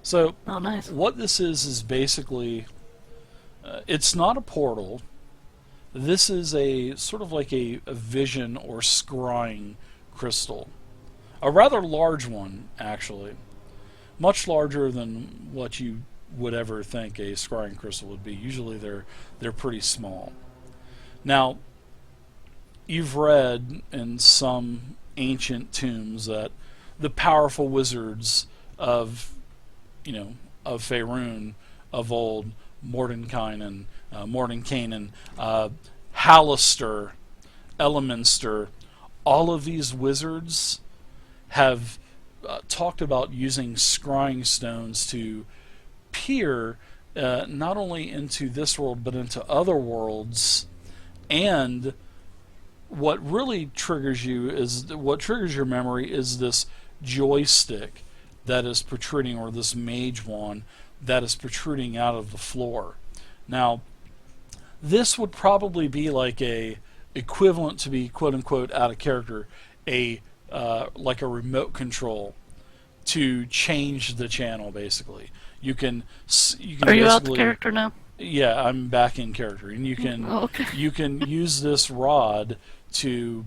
So, Oh, nice. what this is basically, it's not a portal. This is a sort of like a vision or scrying crystal. A rather large one, actually. Much larger than what you would ever think a scrying crystal would be. Usually they're pretty small. Now, you've read in some ancient tombs that the powerful wizards of, of Faerun of old, Mordenkainen, Mordenkainen, Hallister, Elemenster, all of these wizards have talked about using scrying stones to peer not only into this world but into other worlds. And what triggers your memory is this joystick that is protruding, or this mage wand that is protruding out of the floor. Now, this would probably be like a equivalent to be quote unquote out of character, a like a remote control to change the channel. Basically, you can Are you out the basically, character now? yeah, I'm back in character, and you can Oh, okay. you can use this rod to,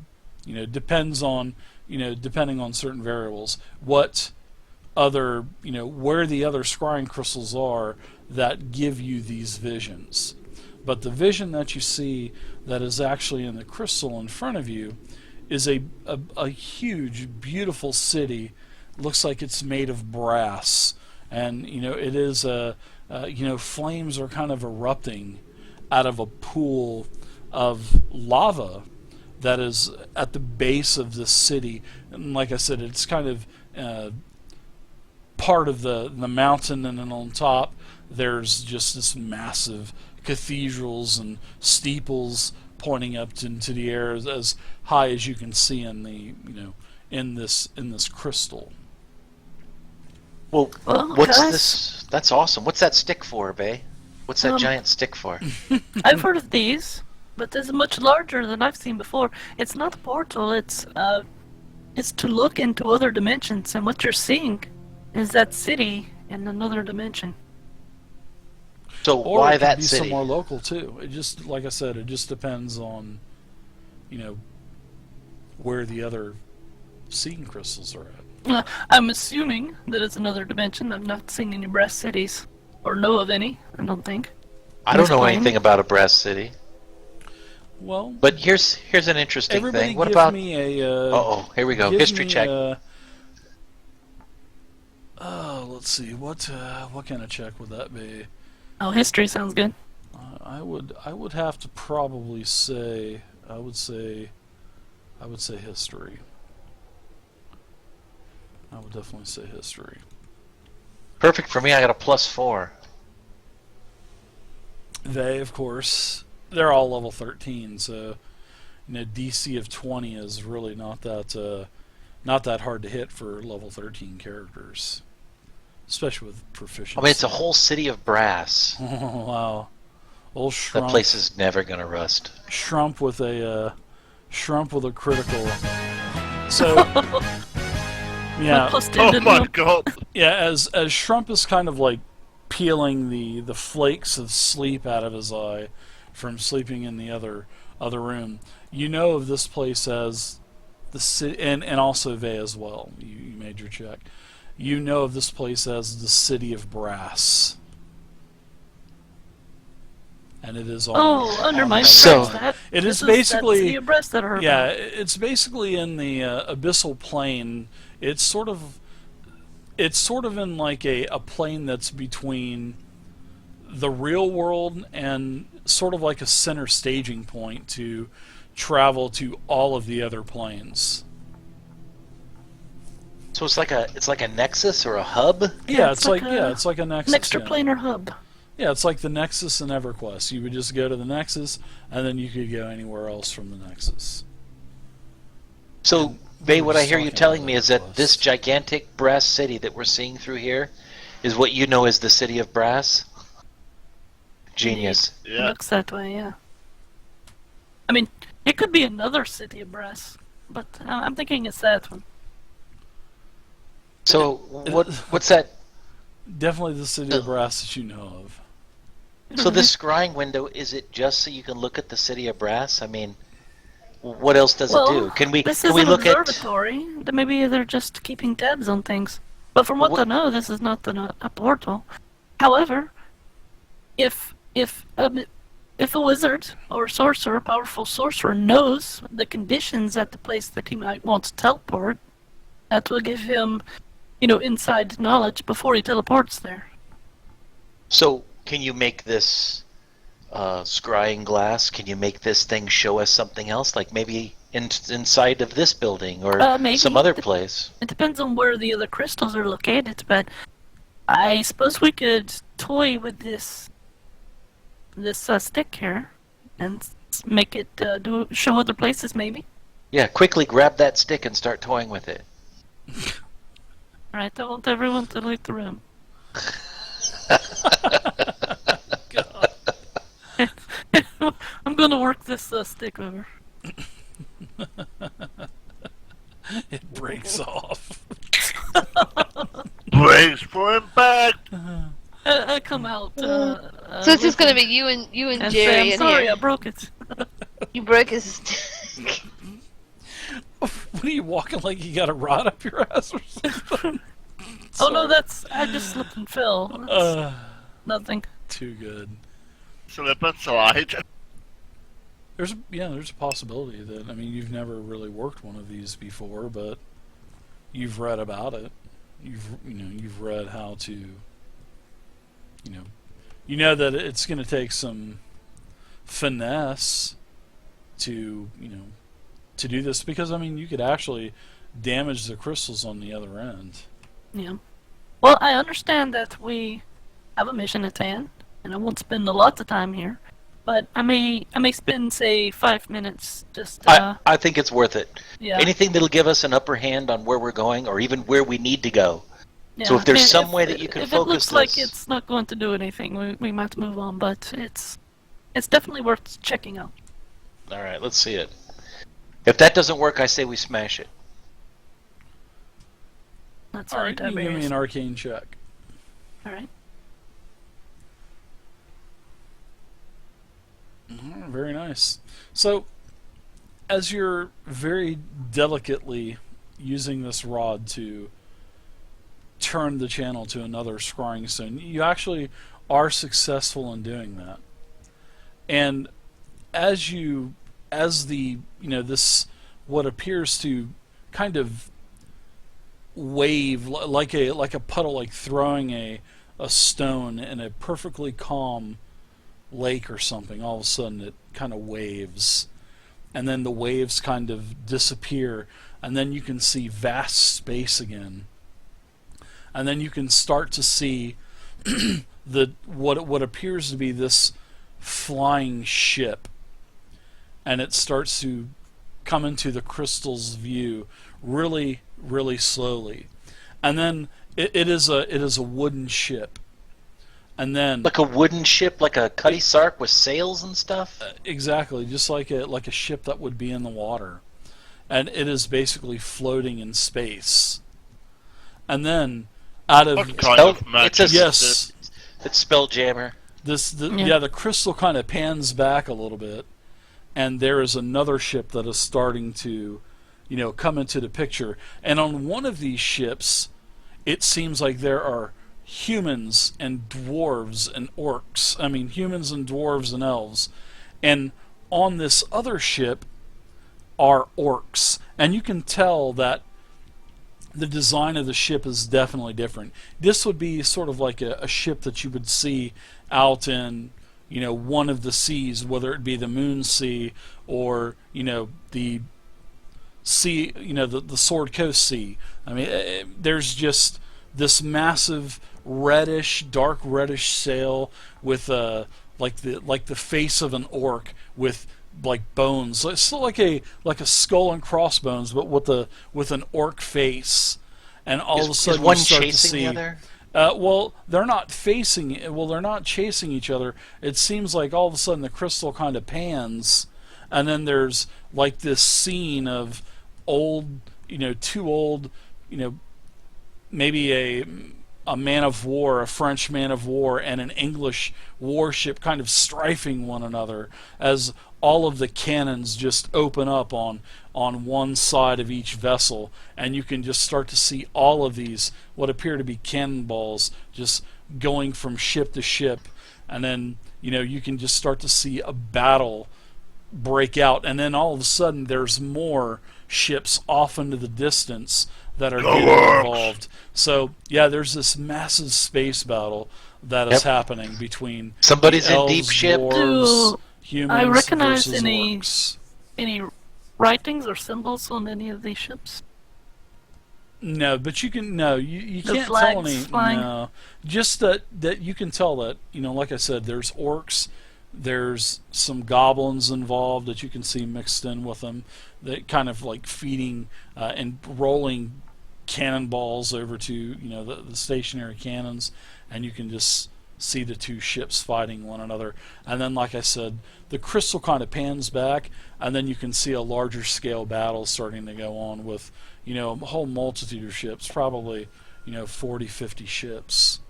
depending on certain variables, what other, where the other scrying crystals are that give you these visions. But the vision that you see that is actually in the crystal in front of you is a huge, beautiful city. Looks like it's made of brass, and it is flames are kind of erupting out of a pool of lava that is at the base of the city. And like I said, it's kind of part of the mountain, and then on top there's just this massive cathedrals and steeples pointing up into the air as high as you can see in the in this crystal. Well, Well, what's guys, this? That's awesome. What's that stick for, Bay? What's that Um, giant stick for? I've heard of these, but this is much larger than I've seen before. It's not a portal. It's to look into other dimensions, and what you're seeing is that city in another dimension. So Or why it could that be city? somewhere local too. It just, like I said, it just depends on, you know, where the other seeing crystals are at. I'm assuming that it's another dimension. I've not seen any brass cities, or know of any. I don't think. I don't know Explain. anything about a brass city. Well, But here's an interesting everybody thing. What give about? me a. Uh-oh, here we go. give History me check. Let's see. What kind of check would that be? Oh, history sounds good. I would have to probably say I would say history. I would definitely say history. Perfect for me. I got a +4. They, of course, they're all level 13, so DC of 20 is really not that hard to hit for level 13 characters, especially with proficiency. I mean, it's a whole city of brass. Oh, wow. Old That Shrump, place is never gonna rust. Shrump with a critical. So yeah, Plus two Oh didn't my help. god. yeah. As Shrump is kind of like peeling the flakes of sleep out of his eye from sleeping in the other room, you know of this place as the city, and also Vey as well. You made your check. You know of this place as the City of Brass. And it is on. Oh, under on my the So- breast, that it is this basically- that city of breast that I heard Yeah, about. it's basically in the abyssal plane. It's sort of in like a plane that's between the real world and sort of like a center staging point to travel to all of the other planes. So it's like a nexus or a hub. Yeah, it's it's like like a- it's like a An Nexus. extraplanar hub. Yeah, it's like the Nexus in EverQuest. You would just go to the Nexus, and then you could go anywhere else from the Nexus. So, Bay, what I just hear you talking telling about me that is that quest. this gigantic brass city that we're seeing through here is what you know as the City of Brass? Genius. It Yeah. looks that way, yeah. I mean, it could be another city of brass, but I'm thinking it's that one. So, what's that Definitely the city of Brass that you know of. So this scrying window, is it just so you can look at the city of Brass? I mean, what else does it do? Well, Can we this can is we an look at? observatory. Maybe they're just keeping tabs on things. But from what What, I know, this is not a portal. However, if if a wizard or sorcerer, a powerful sorcerer, knows the conditions at the place that he might want to teleport, that will give him, inside knowledge before he teleports there. so can you make this scrying glass? Can you make this thing show us something else, like maybe inside of this building or Maybe. some other place? It depends on where the other crystals are located, but I suppose we could toy with this stick here and make it show other places, maybe. Yeah, quickly grab that stick and start toying with it. All right, I want everyone to leave the room. God. I'm gonna work this stick over. It breaks off. Brace for impact! I come out. So it's just gonna be you and and Jerry say, I'm in sorry, here. I broke it. You broke his stick. What are you walking like you got a rod up your ass or something? Oh no, I just slipped and fell. That's nothing. Too good. Slip and slide. There's a possibility that, I mean, you've never really worked one of these before, but you've read about it. You've read how to, you know that it's going to take some finesse to, to do this, because I mean, you could actually damage the crystals on the other end. Yeah. Well, I understand that we have a mission at hand, and I won't spend a lot of time here. But I may spend, say, 5 minutes just. I think it's worth it. Yeah. Anything that'll give us an upper hand on where we're going, or even where we need to go. Yeah. So if there's some if- way that you can if focus it looks like this- it's not going to do anything, we might move on. But it's definitely worth checking out. All right, let's see it. If that doesn't work, I say we smash it. That's All all right, right, you give me an arcane check. All right. Very nice. So, as you're very delicately using this rod to turn the channel to another scrying stone, you actually are successful in doing that. And as the this what appears to kind of wave like a puddle, like throwing a stone in a perfectly calm lake or something, all of a sudden it kind of waves, and then the waves kind of disappear, and then you can see vast space again, and then you can start to see what appears to be this flying ship, and it starts to come into the crystal's view really, really slowly, and then it is a wooden ship. And then, Like a wooden ship, like a Cutty Sark with sails and stuff? exactly, just like a ship that would be in the water, and it is basically floating in space. And then, out of What kind of magic? It's a, is yes, It's Spelljammer. the crystal kind of pans back a little bit, and there is another ship that is starting to, come into the picture. And on one of these ships, it seems like there are humans and dwarves and orcs. I mean, humans and dwarves and elves. And on this other ship are orcs. And you can tell that the design of the ship is definitely different. This would be sort of like a ship that you would see out in, one of the seas, whether it be the Moon Sea or, the sea, the Sword Coast Sea. I mean, there's just this massive dark reddish sail with like the face of an orc with like bones. It's still like a skull and crossbones, but with an orc face. And all of a sudden, is one you start to chasing see. the other? Well, they're not they're not chasing each other. It seems like all of a sudden the crystal kind of pans, and then there's like this scene of old, two old, maybe a man of war, a French man of war, and an English warship kind of strafing one another as all of the cannons just open up on one side of each vessel, and you can just start to see all of these what appear to be cannonballs just going from ship to ship, and then you can just start to see a battle break out, and then all of a sudden there's more ships off into the distance that are getting involved. So yeah, there's this massive space battle that is happening between Somebody's the in elves, deep ship. dwarves, Do humans I recognize versus any orcs. any writings or symbols on any of these ships? No, but you can you The can't tell flags any. flying? No, just that you can tell that like I said, there's orcs, there's some goblins involved that you can see mixed in with them, that kind of like feeding and rolling cannonballs over to the stationary cannons, and you can just see the two ships fighting one another. And then, like I said, the crystal kind of pans back, and then you can see a larger scale battle starting to go on with a whole multitude of ships, probably 40, 50 ships,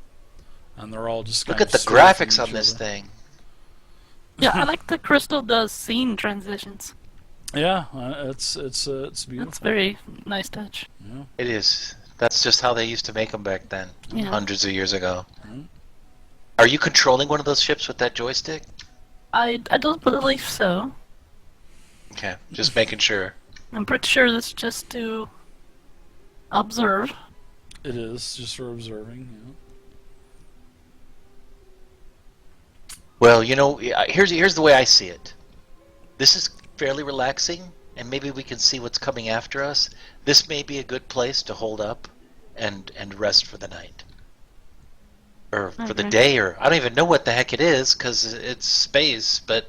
and they're all just Look kind at of the graphics strafing on each this other. thing. Yeah, I like the crystal does scene transitions. Yeah, it's beautiful. That's very nice touch. Yeah. It is. That's just how they used to make them back then, Yeah. hundreds of years ago. Mhm. Are you controlling one of those ships with that joystick? I don't believe so. Okay, just making sure. I'm pretty sure that's just to observe. It is just for observing. Well, here's the way I see it. This is fairly relaxing, and maybe we can see what's coming after us. This may be a good place to hold up and rest for the night. Or for the Okay. day, or I don't even know what the heck it is, because it's space, but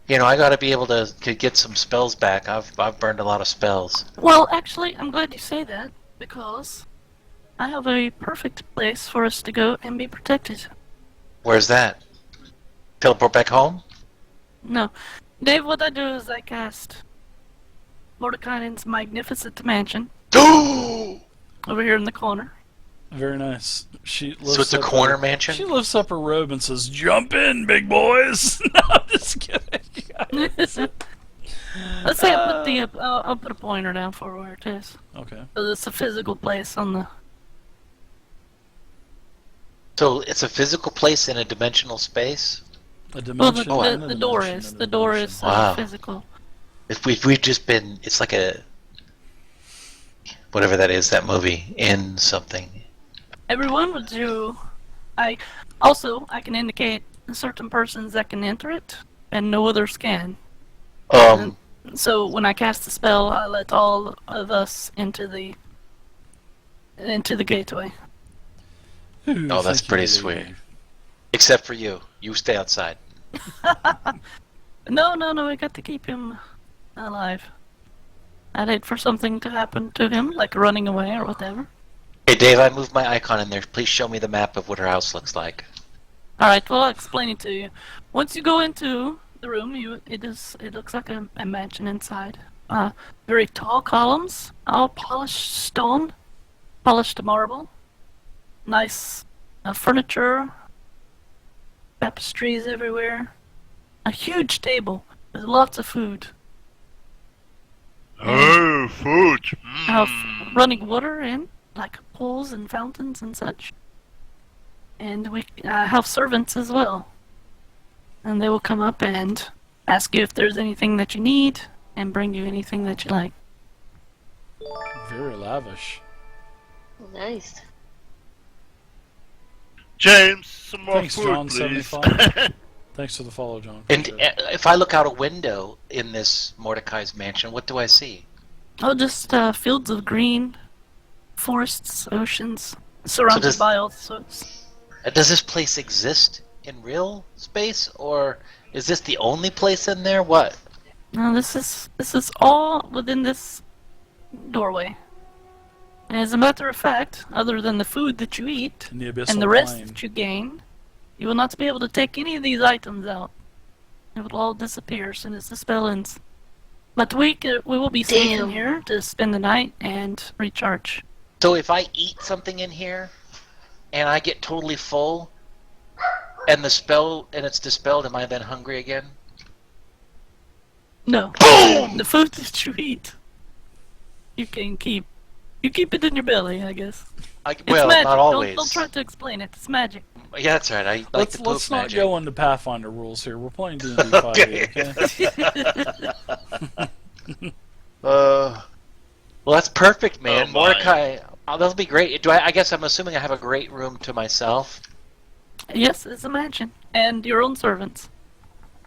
I gotta be able to get some spells back. I've burned a lot of spells. Well, actually, I'm glad you say that, because I have a perfect place for us to go and be protected. Where's that? Teleport back home? No. Dave, what I do is I cast Mordekainen's magnificent mansion So over here in the corner. Very nice. She lifts it's a up corner her, mansion? She lifts up her robe and says, "Jump in, big boys." No, I'm just kidding. Let's say I'll put a pointer down for where it is. Okay. So it's a physical place on the. So it's a physical place in a dimensional space? A Well, dimension. the, within the, a the door dimension is. in a The door dimension. is Wow. physical. If we've just been, it's like a, whatever that is, that movie, in something. Everyone would do. I can indicate certain persons that can enter it, and no others can. So when I cast the spell, I let all of us into the gateway. Ooh, Oh, that's thank you, pretty Dave. sweet. Except for you. You stay outside. No, we got to keep him alive. I'd hate for something to happen to him, like running away or whatever. Hey, Dave, I moved my icon in there. Please show me the map of what her house looks like. Alright, well I'll explain it to you. Once you go into the room, it looks like a mansion inside. Very tall columns, all polished stone, polished marble. Nice furniture, tapestries everywhere. A huge table with lots of food. Oh, food. Running water in, like pools and fountains and such. And we have servants as well. And they will come up and ask you if there's anything that you need and bring you anything that you like. Very lavish. Nice. James, some more Thanks, food, John. please. 75. Thanks for the follow, John. And Appreciate it. if I look out a window in this Mordecai's mansion, what do I see? Oh, just fields of green, forests, oceans, surrounded does- by all sorts. Does this place exist in real space, or is this the only place in there? What? No, this is all within this doorway. And as a matter of fact, other than the food that you eat In the abyssal and the rest plane. that you gain, you will not be able to take any of these items out. It will all disappear as soon as the spell ends. But we will be safe in Damn. here to spend the night and recharge. So if I eat something in here, and I get totally full, and it's dispelled, am I then hungry again? No. The food that you eat, you keep it in your belly, I guess. It's Well, magic. not always. Don't try to explain it. It's magic. Yeah, that's right. I like Let's to poop let's not magic. go into Pathfinder rules here. We're playing D&D 5e, okay? Well, that's perfect, man. Oh, my. Mordecai, that'll be great. I guess I'm assuming I have a great room to myself. Yes, it's a mansion, and your own servants.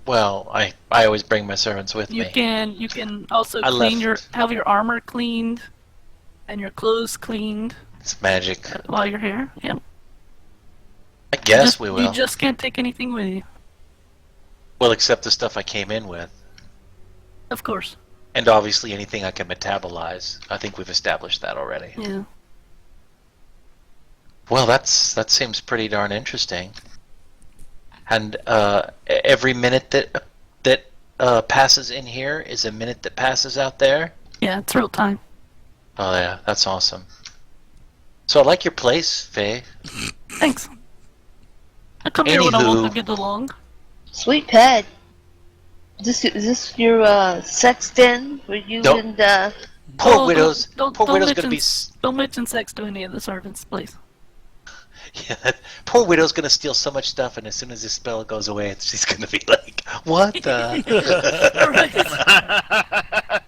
Well, I always bring my servants with You me. can also I have your armor cleaned, and your clothes cleaned It's magic. while you're here. Yeah. I guess we will. You just can't take anything with you. Well, except the stuff I came in with. Of course. And obviously anything I can metabolize. I think we've established that already. Yeah. Well, that seems pretty darn interesting. And every minute that passes in here is a minute that passes out there. Yeah, it's real time. Oh yeah, that's awesome. So I like your place, Faye. Thanks. I come here when I want Anywho. to get along. Sweet pet. Is this your sexton? Were you Nope. and Poor Oh, widow's don't gonna mention, be Don't mention sex to any of the servants, please. yeah, poor widow's gonna steal so much stuff, and as soon as this spell goes away, she's gonna be like, "What the?" Right.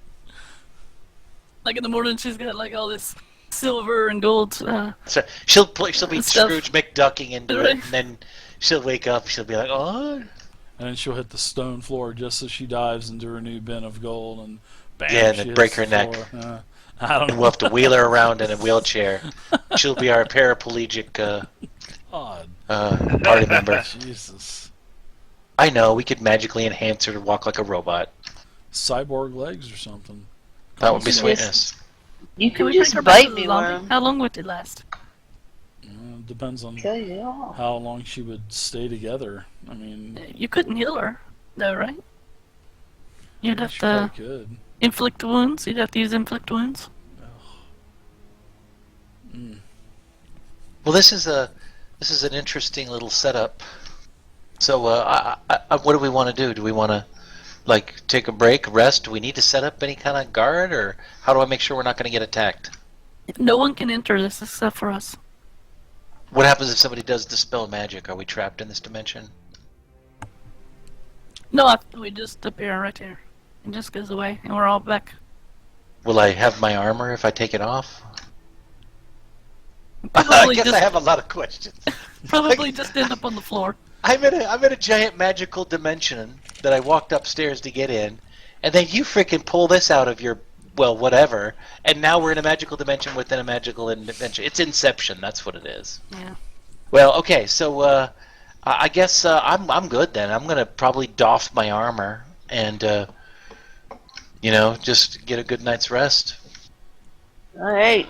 Like in the morning, she's got like all this silver and gold. So she'll be Stuff. Scrooge McDucking into it, Right. and then she'll wake up. She'll be like, "Oh." And then she'll hit the stone floor just as she dives into her new bin of gold, and bam, Yeah, and she then hits break the her neck. floor. I don't And know. we'll have to wheel her around in a wheelchair. She'll be our paraplegic Odd. party member. Jesus. I know, we could magically enhance her to walk like a robot. Cyborg legs or something. That would be Yes. sweetness. you Can can we bring just her back to bite the me, zombie? worm? How long would it last? Depends on Kill you all. how long she would stay together. I mean, You couldn't heal her, though, right? You'd have she to probably could. inflict wounds. You'd have to use inflict wounds. Well, this is an interesting little setup. So, what do we want to do? Do we want to like take a break, rest? Do we need to set up any kind of guard, or how do I make sure we're not going to get attacked? No one can enter this except for us. What happens if somebody does dispel magic? Are we trapped in this dimension? No, we just appear right here. It just goes away, and we're all back. Will I have my armor if I take it off? I Probably guess just, I have a lot of questions. probably just end up on the floor. I'm in a giant magical dimension that I walked upstairs to get in, and then you freaking pull this out of your whatever, and now we're in a magical dimension within a magical dimension. It's Inception. That's what it is. Yeah. Well, okay, so I guess I'm good then. I'm gonna probably doff my armor and just get a good night's rest. All right.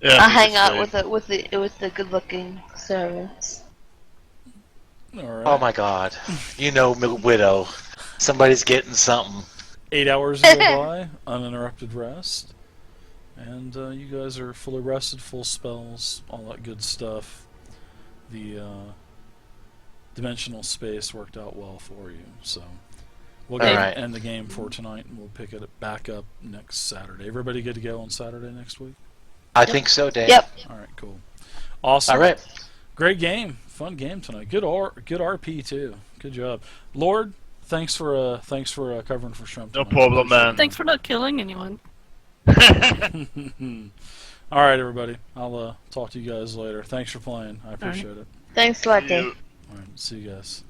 Yeah, I me hang the out same. with the good-looking servants. All right. Oh my God, widow, somebody's getting something. 8 hours go by, uninterrupted rest, and you guys are fully rested, full spells, all that good stuff. The dimensional space worked out well for you, so we'll go Alright. end the game for tonight, and we'll pick it back up next Saturday. Everybody good to go on Saturday next week? I think so, Dave. Yep. All right, cool, awesome. All right. Great game, fun game tonight. Good RP too. Good job, Lord. Thanks for covering for Shrimp. No tonight. problem, man. Thanks for not killing anyone. All right, everybody. I'll talk to you guys later. Thanks for playing. I appreciate it. Thanks a lot, Dave. You- All right, see you guys.